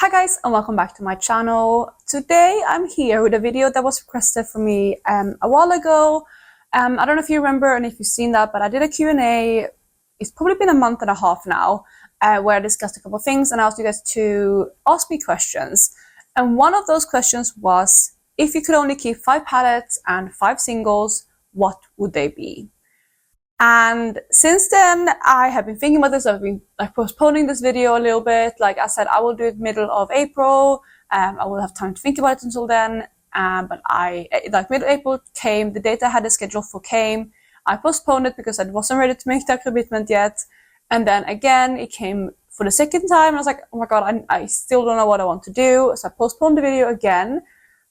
Hi guys, and welcome back to my channel. Today I'm here with a video that was requested for me a while ago. I don't know if you remember and if you've seen that, but I did a Q&A. It's probably been a month and a half now, where I discussed a couple of things and I asked you guys to ask me questions. And one of those questions was, if you could only keep 5 palettes and 5 singles, what would they be? And since then, I have been thinking about this. I've been postponing this video a little bit. Like I said, I will do it middle of April. I will have time to think about it until then. But middle of April came, the date I had the schedule for came. I postponed it because I wasn't ready to make that commitment yet. And then again, it came for the second time. I was like, oh my God, I still don't know what I want to do. So I postponed the video again.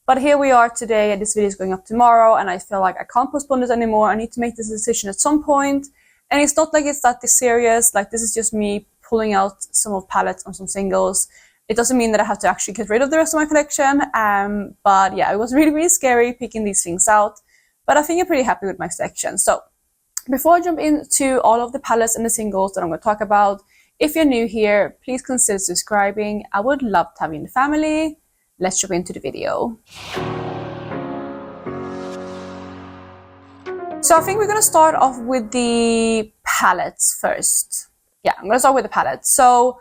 But here we are today, and this video is going up tomorrow, and I feel like I can't postpone this anymore. I need to make this decision at some point. And it's not like it's that serious. Like, this is just me pulling out some of palettes and some singles. It doesn't mean that I have to actually get rid of the rest of my collection. But yeah, it was really, really scary picking these things out. But I think I'm pretty happy with my selection. So before I jump into all of the palettes and the singles that I'm going to talk about, if you're new here, please consider subscribing. I would love to have you in the family. Let's jump into the video. So I think we're going to start off with the palettes first. Yeah, I'm going to start with the palettes. So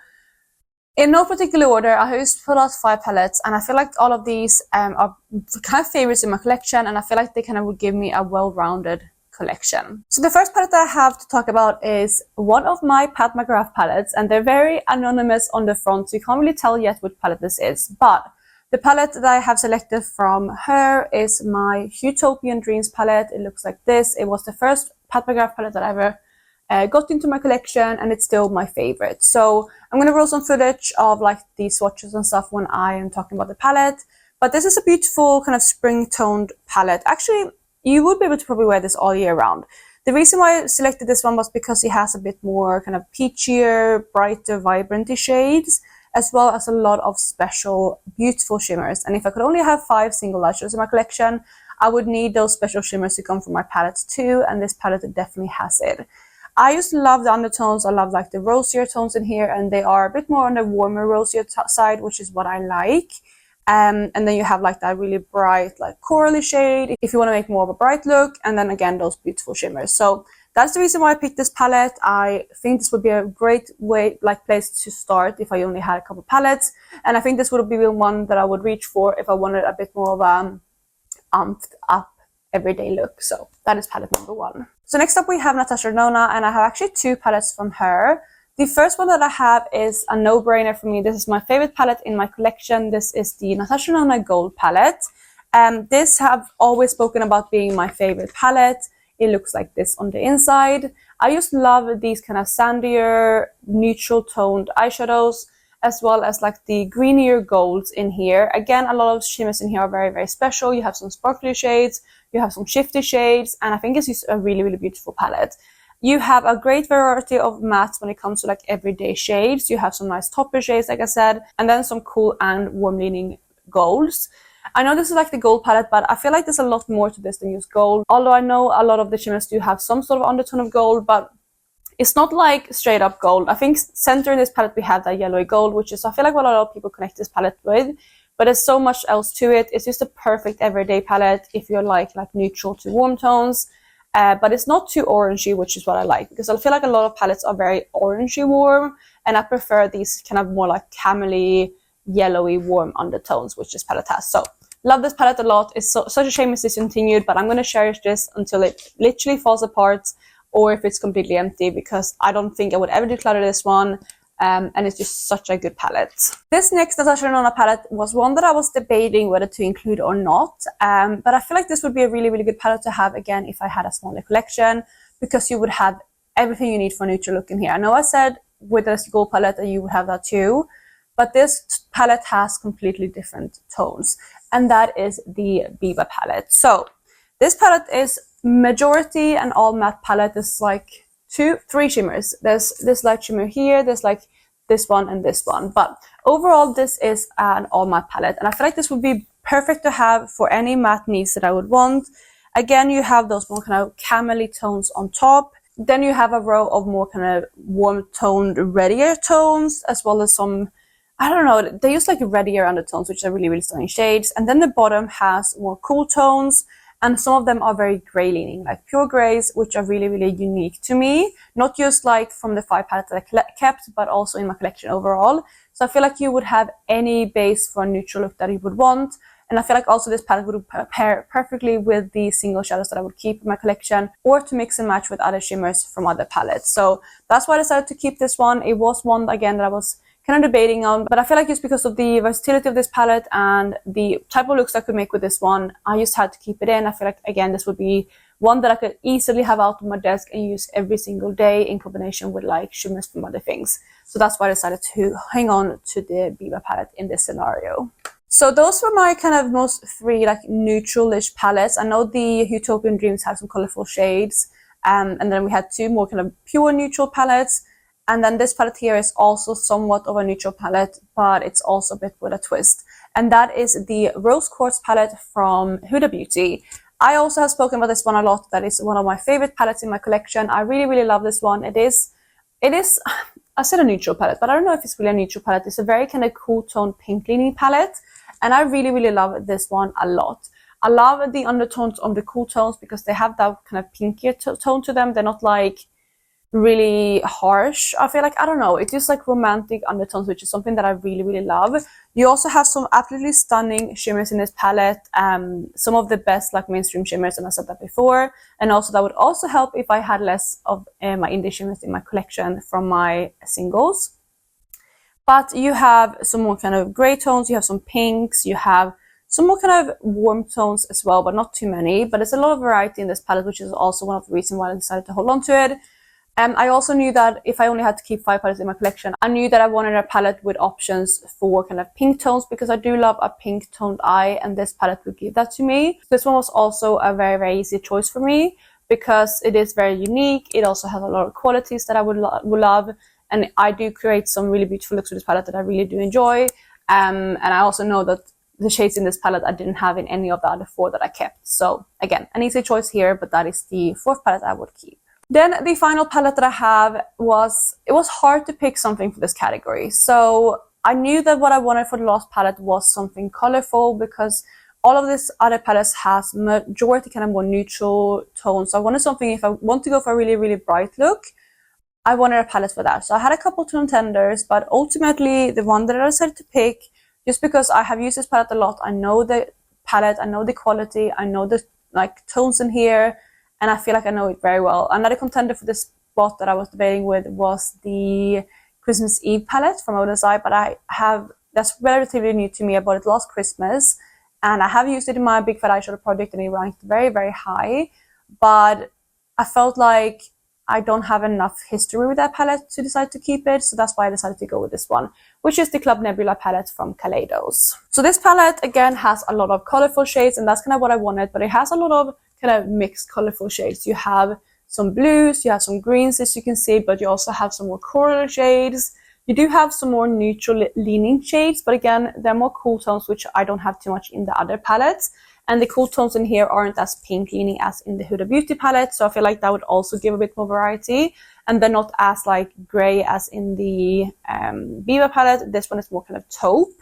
in no particular order, I just put out 5 palettes, and I feel like all of these are kind of favorites in my collection, and I feel like they kind of would give me a well-rounded collection. So the first palette that I have to talk about is one of my Pat McGrath palettes, and they're very anonymous on the front, so you can't really tell yet which palette this is. But the palette that I have selected from her is my Utopian Dreams palette. It looks like this. It was the first Pat McGrath palette that I ever got into my collection, and it's still my favorite. So I'm going to roll some footage of like the swatches and stuff when I am talking about the palette. But this is a beautiful kind of spring-toned palette. Actually, you would be able to probably wear this all year round. The reason why I selected this one was because it has a bit more kind of peachier, brighter, vibrant shades, as well as a lot of special, beautiful shimmers. And if I could only have 5 single light shadows in my collection, I would need those special shimmers to come from my palettes too, and this palette definitely has it. I just love the undertones. I love like the rosier tones in here, and they are a bit more on the warmer rosier side, which is what I like. And then you have like that really bright, like corally shade if you want to make more of a bright look, and then again those beautiful shimmers. So that's the reason why I picked this palette. I think this would be a great place to start if I only had a couple palettes, and I think this would be the one that I would reach for if I wanted a bit more of a amped up everyday look. So that is palette number 1. So next up we have Natasha Denona, and I have actually 2 palettes from her. The first one that I have is a no-brainer for me. This is my favorite palette in my collection. This is the Natasha Denona Gold palette. This I've always spoken about being my favorite palette. It looks like this on the inside. I just love these kind of sandier, neutral toned eyeshadows, as well as like the greenier golds in here. Again, a lot of shimmers in here are very, very special. You have some sparkly shades, you have some shifty shades, and I think it's just a really, really beautiful palette. You have a great variety of mattes when it comes to like everyday shades. You have some nice topper shades, like I said, and then some cool and warm leaning golds. I know this is like the gold palette, but I feel like there's a lot more to this than just gold. Although I know a lot of the shimmers do have some sort of undertone of gold, but it's not like straight up gold. I think center in this palette we have that yellowy gold, which is I feel like what a lot of people connect this palette with. But there's so much else to it. It's just a perfect everyday palette if you're like neutral to warm tones. But it's not too orangey, which is what I like, because I feel like a lot of palettes are very orangey warm, and I prefer these kind of more like camely, yellowy, warm undertones, which this palette has. So love this palette a lot. It's such a shame it's discontinued, but I'm going to cherish this until it literally falls apart, or if it's completely empty, because I don't think I would ever declutter this one. And it's just such a good palette. This next Natasha Denona palette was one that I was debating whether to include or not. But I feel like this would be a really, really good palette to have again if I had a smaller collection, because you would have everything you need for a neutral look in here. I know I said with this gold palette that you would have that too, but this palette has completely different tones, and that is the Viva palette. So this palette is majority an all matte palette. It's like 3 shimmers. There's this light shimmer here, there's like this one and this one, but overall this is an all matte palette, and I feel like this would be perfect to have for any matte needs that I would want. Again, you have those more kind of camely tones on top, then you have a row of more kind of warm toned reddier tones, as well as some I don't know, they use like reddier undertones, which are really, really stunning shades. And then the bottom has more cool tones, and some of them are very gray leaning, like pure grays, which are really, really unique to me. Not just like from the 5 palettes that I kept, but also in my collection overall. So I feel like you would have any base for a neutral look that you would want. And I feel like also this palette would pair perfectly with the single shadows that I would keep in my collection, or to mix and match with other shimmers from other palettes. So that's why I decided to keep this one. It was one, again, that I was kind of debating on, but I feel like just because of the versatility of this palette and the type of looks I could make with this one, I just had to keep it in. I feel like, again, this would be one that I could easily have out on my desk and use every single day in combination with like shimmers from other things. So that's why I decided to hang on to the Biba palette in this scenario. So those were my kind of most 3 like neutral-ish palettes. I know the Utopian Dreams had some colorful shades, and then we had 2 more kind of pure neutral palettes. And then this palette here is also somewhat of a neutral palette, but it's also a bit with a twist. And that is the Rose Quartz palette from Huda Beauty. I also have spoken about this one a lot. That is one of my favorite palettes in my collection. I really, really love this one. It is, I said a neutral palette, but I don't know if it's really a neutral palette. It's a very kind of cool tone pink leaning palette. And I really, really love this one a lot. I love the undertones on the cool tones because they have that kind of pinkier tone to them. They're not like really harsh. I feel like, I don't know, it's just like romantic undertones, which is something that I really, really love. You also have some absolutely stunning shimmers in this palette, some of the best like mainstream shimmers, and I said that before. And also that would also help if I had less of my indie shimmers in my collection from my singles. But you have some more kind of gray tones, you have some pinks, you have some more kind of warm tones as well, but not too many. But there's a lot of variety in this palette, which is also one of the reasons why I decided to hold on to it. I also knew that if I only had to keep 5 palettes in my collection, I knew that I wanted a palette with options for kind of pink tones, because I do love a pink toned eye, and this palette would give that to me. This one was also a very, very easy choice for me because it is very unique. It also has a lot of qualities that I would love, and I do create some really beautiful looks with this palette that I really do enjoy. And I also know that the shades in this palette I didn't have in any of the other 4 that I kept. So again, an easy choice here, but that is the 4th palette I would keep. Then the final palette that I have it was hard to pick something for this category. So I knew that what I wanted for the last palette was something colorful, because all of this other palettes has majority kind of more neutral tones. So I wanted something, if I want to go for a really, really bright look, I wanted a palette for that. So I had a couple of contenders, but ultimately the one that I decided to pick, just because I have used this palette a lot, I know the palette, I know the quality, I know the like tones in here, and I feel like I know it very well. Another contender for this spot that I was debating with was the Christmas Eve palette from Oda's Eye, but that's relatively new to me. I bought it last Christmas, and I have used it in my Big Fat Eyeshadow project, and it ranked very, very high. But I felt like I don't have enough history with that palette to decide to keep it, so that's why I decided to go with this one, which is the Club Nebula palette from Kaleidos. So this palette, again, has a lot of colorful shades, and that's kind of what I wanted, but it has a lot of kind of mixed colorful shades. You have some blues, you have some greens, as you can see, but you also have some more coral shades. You do have some more neutral leaning shades, but again, they're more cool tones, which I don't have too much in the other palettes. And the cool tones in here aren't as pink leaning as in the Huda Beauty palette, so I feel like that would also give a bit more variety. And they're not as like gray as in the Biba palette. This one is more kind of taupe.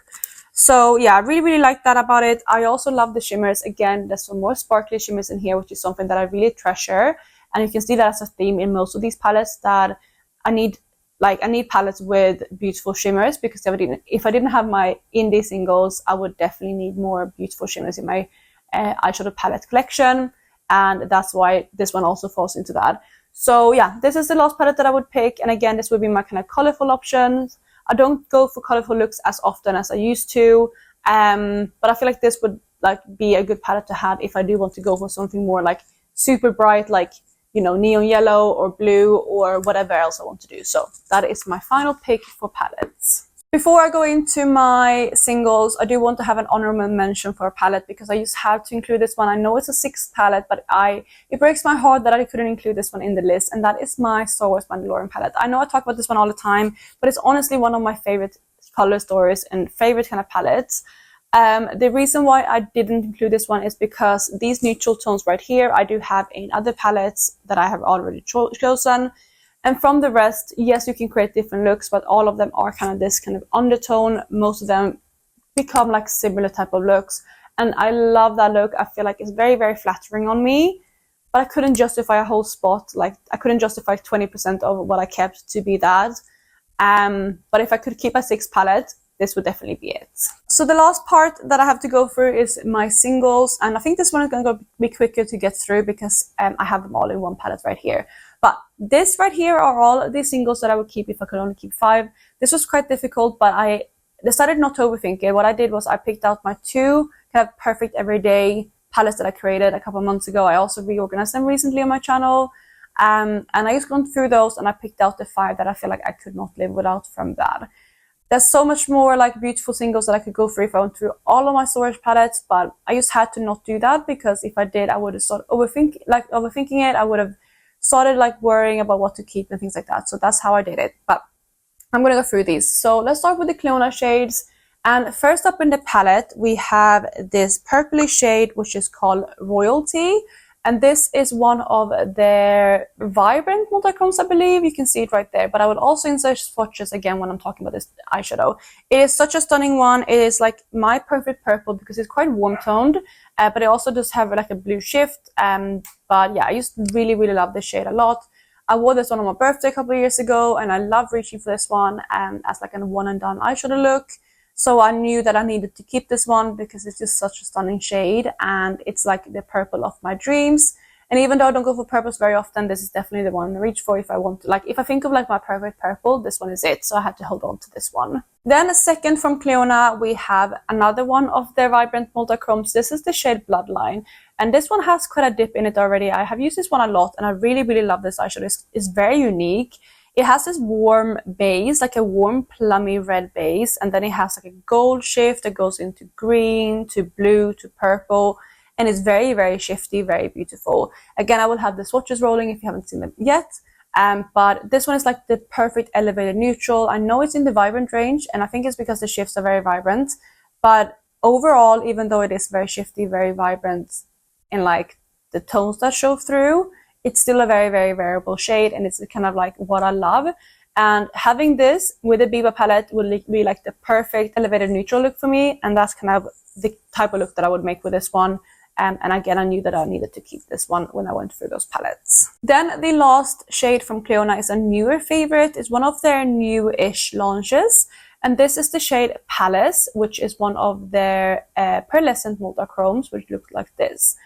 So yeah, I really, really like that about it. I also love the shimmers. Again, there's some more sparkly shimmers in here, which is something that I really treasure. And you can see that as a theme in most of these palettes, that I need palettes with beautiful shimmers, because if I didn't have my indie singles, I would definitely need more beautiful shimmers in my eyeshadow palette collection. And that's why this one also falls into that. So yeah, this is the last palette that I would pick. And again, this would be my kind of colorful options. I don't go for colorful looks as often as I used to, but I feel like this would like be a good palette to have if I do want to go for something more like super bright, like, you know, neon yellow or blue or whatever else I want to do. So that is my final pick for palettes. Before I go into my singles, I do want to have an honorable mention for a palette, because I just have to include this one. I know it's a 6th palette, but it breaks my heart that I couldn't include this one in the list, and that is my Star Wars Mandalorian palette. I know I talk about this one all the time, but it's honestly one of my favorite color stories and favorite kind of palettes. The reason why I didn't include this one is because these neutral tones right here, I do have in other palettes that I have already chosen. And from the rest, yes, you can create different looks, but all of them are kind of this kind of undertone. Most of them become like similar type of looks. And I love that look. I feel like it's very, very flattering on me. But I couldn't justify a whole spot. Like, I couldn't justify 20% of what I kept to be that. But if I could keep a 6 palette, this would definitely be it. So the last part that I have to go through is my singles. And I think this one is going to be quicker to get through because I have them all in one palette right here. But this right here are all the singles that I would keep if I could only keep 5. This was quite difficult, but I decided not to overthink it. What I did was I picked out my 2 kind of perfect everyday palettes that I created a couple of months ago. I also reorganized them recently on my channel. And I just gone through those and I picked out the 5 that I feel like I could not live without from that. There's so much more like beautiful singles that I could go through if I went through all of my storage palettes, but I just had to not do that because if I did, I would have started overthinking it. I would have started like worrying about what to keep and things like that. So that's how I did it. But I'm going to go through these. So let's start with the Cleona shades. And first up in the palette, we have this purpley shade, which is called Royalty. And this is one of their vibrant multichromes, I believe. You can see it right there. But I will also insert swatches again when I'm talking about this eyeshadow. It is such a stunning one. It is like my perfect purple because it's quite warm toned. But it also does have like a blue shift. But yeah, I just really, really love this shade a lot. I wore this one on my birthday a couple of years ago. And I love reaching for this one as like a one and done eyeshadow look. So I knew that I needed to keep this one because it's just such a stunning shade and it's like the purple of my dreams. And even though I don't go for purples very often, this is definitely the one I reach for if I want to. Like, if I think of like my perfect purple, this one is it. So I had to hold on to this one. Then a second from Cleona, we have another one of their vibrant multichromes. This is the shade Bloodline. And this one has quite a dip in it already. I have used this one a lot and I really, really love this eyeshadow. It's very unique. It has this warm base, like a warm plummy red base, and then it has like a gold shift that goes into green, to blue, to purple, and it's very, very shifty, very beautiful. Again, I will have the swatches rolling if you haven't seen them yet, but this one is like the perfect elevated neutral. I know it's in the vibrant range, and I think it's because the shifts are very vibrant, but overall, even though it is very shifty, very vibrant in like the tones that show through, it's still a very, very wearable shade and it's kind of like what I love. And having this with a Biba palette would be like the perfect elevated neutral look for me. And that's kind of the type of look that I would make with this one. And again, I knew that I needed to keep this one when I went through those palettes. Then the last shade from Cleona is a newer favorite. It's one of their new-ish launches. And this is the shade Palace, which is one of their pearlescent multichromes, which look like this.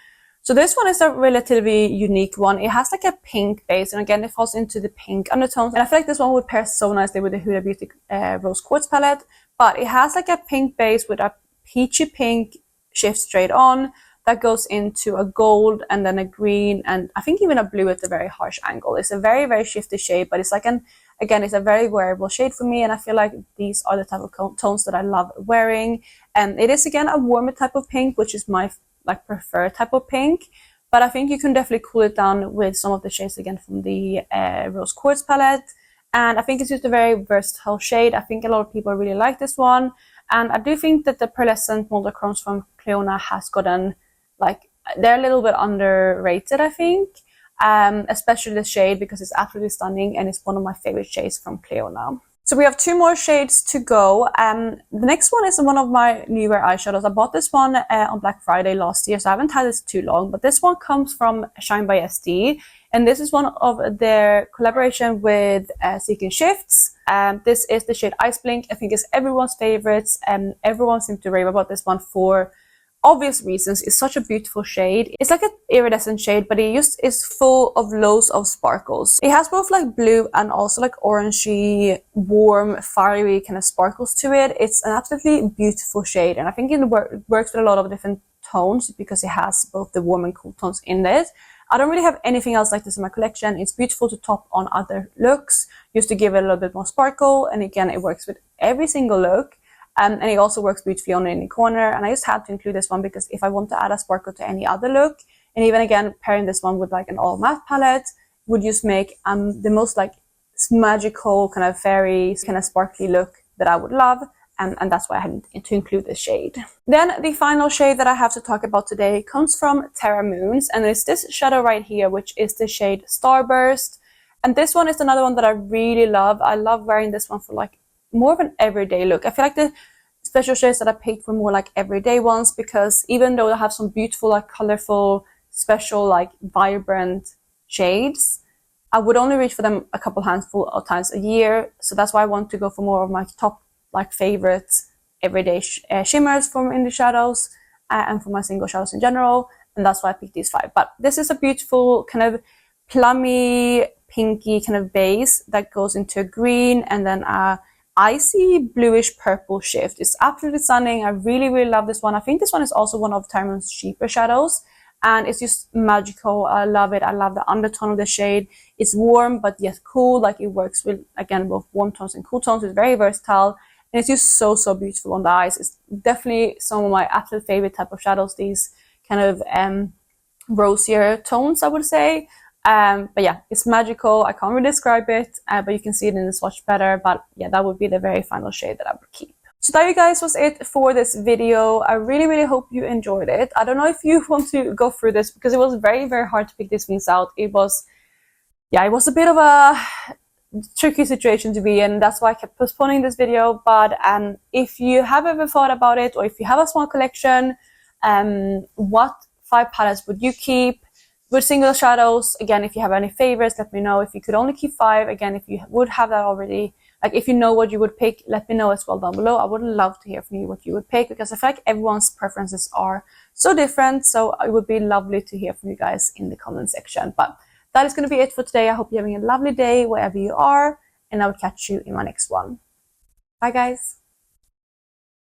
So this one is a relatively unique one. It has like a pink base, and again, it falls into the pink undertones. And I feel like this one would pair so nicely with the Huda Beauty Rose Quartz palette. But it has like a pink base with a peachy pink shift straight on that goes into a gold and then a green and I think even a blue at a very harsh angle. It's a very, very shifty shade, but it's like again, it's a very wearable shade for me, and I feel like these are the type of tones that I love wearing. And it is again a warmer type of pink, which is my like preferred type of pink, but I think you can definitely cool it down with some of the shades again from the Rose Quartz palette. And I think it's just a very versatile shade. I think a lot of people really like this one, and I do think that the pearlescent multichromes from Cleona has gotten like, they're a little bit underrated, I think, especially the shade because it's absolutely stunning and it's one of my favorite shades from Cleona. So we have 2 more shades to go. The next one is one of my newer eyeshadows. I bought this one on Black Friday last year, so I haven't had this too long. But this one comes from Shine by SD, and this is one of their collaboration with Seek and Shifts. This is the shade Ice Blink. I think it's everyone's favorites, and everyone seems to rave about this one for obvious reasons. It's such a beautiful shade. It's like an iridescent shade, but it just is full of loads of sparkles. It has both like blue and also like orangey, warm, fiery kind of sparkles to it. It's an absolutely beautiful shade, and I think it works with a lot of different tones because it has both the warm and cool tones in it. I don't really have anything else like this in my collection. It's beautiful to top on other looks just to give it a little bit more sparkle, and again, it works with every single look. And it also works beautifully on any corner, and I just had to include this one because if I want to add a sparkle to any other look, and even again pairing this one with like an all matte palette would just make the most like magical kind of fairy kind of sparkly look that I would love, and that's why I had to include this shade. Then the final shade that I have to talk about today comes from Terra Moons, and it's this shadow right here, which is the shade Starburst. And this one is another one that I really love. I love wearing this one for like more of an everyday look. I feel like the special shades that I picked were more like everyday ones, because even though they have some beautiful, like colorful, special, like vibrant shades, I would only reach for them a couple handful of times a year. So that's why I want to go for more of my top like favorite everyday shimmers from in the shadows, and for my single shadows in general. And that's why I picked these 5. But this is a beautiful kind of plummy, pinky kind of base that goes into a green and then a icy bluish purple shift. It's absolutely stunning. I really, really love this one. I think this one is also one of Termon's cheaper shadows, and it's just magical. I love it. I love the undertone of the shade. It's warm but yet cool. Like, it works with, again, both warm tones and cool tones. It's very versatile, and it's just so, so beautiful on the eyes. It's definitely some of my absolute favorite type of shadows, these kind of rosier tones, I would say. But yeah, it's magical. I can't really describe it, but you can see it in the swatch better. But yeah, that would be the very final shade that I would keep. So that, you guys, was it for this video. I really, really hope you enjoyed it. I don't know if you want to go through this, because it was very, very hard to pick these things out. It was a bit of a tricky situation to be in. That's why I kept postponing this video. But if you have ever thought about it, or if you have a small collection, what 5 palettes would you keep with single shadows? Again, if you have any favorites, let me know. If you could only keep 5, again, if you would have that already, like if you know what you would pick, let me know as well down below. I would love to hear from you what you would pick, because I feel like everyone's preferences are so different. So it would be lovely to hear from you guys in the comment section. But that is going to be it for today. I hope you're having a lovely day wherever you are, and I will catch you in my next one. Bye, guys.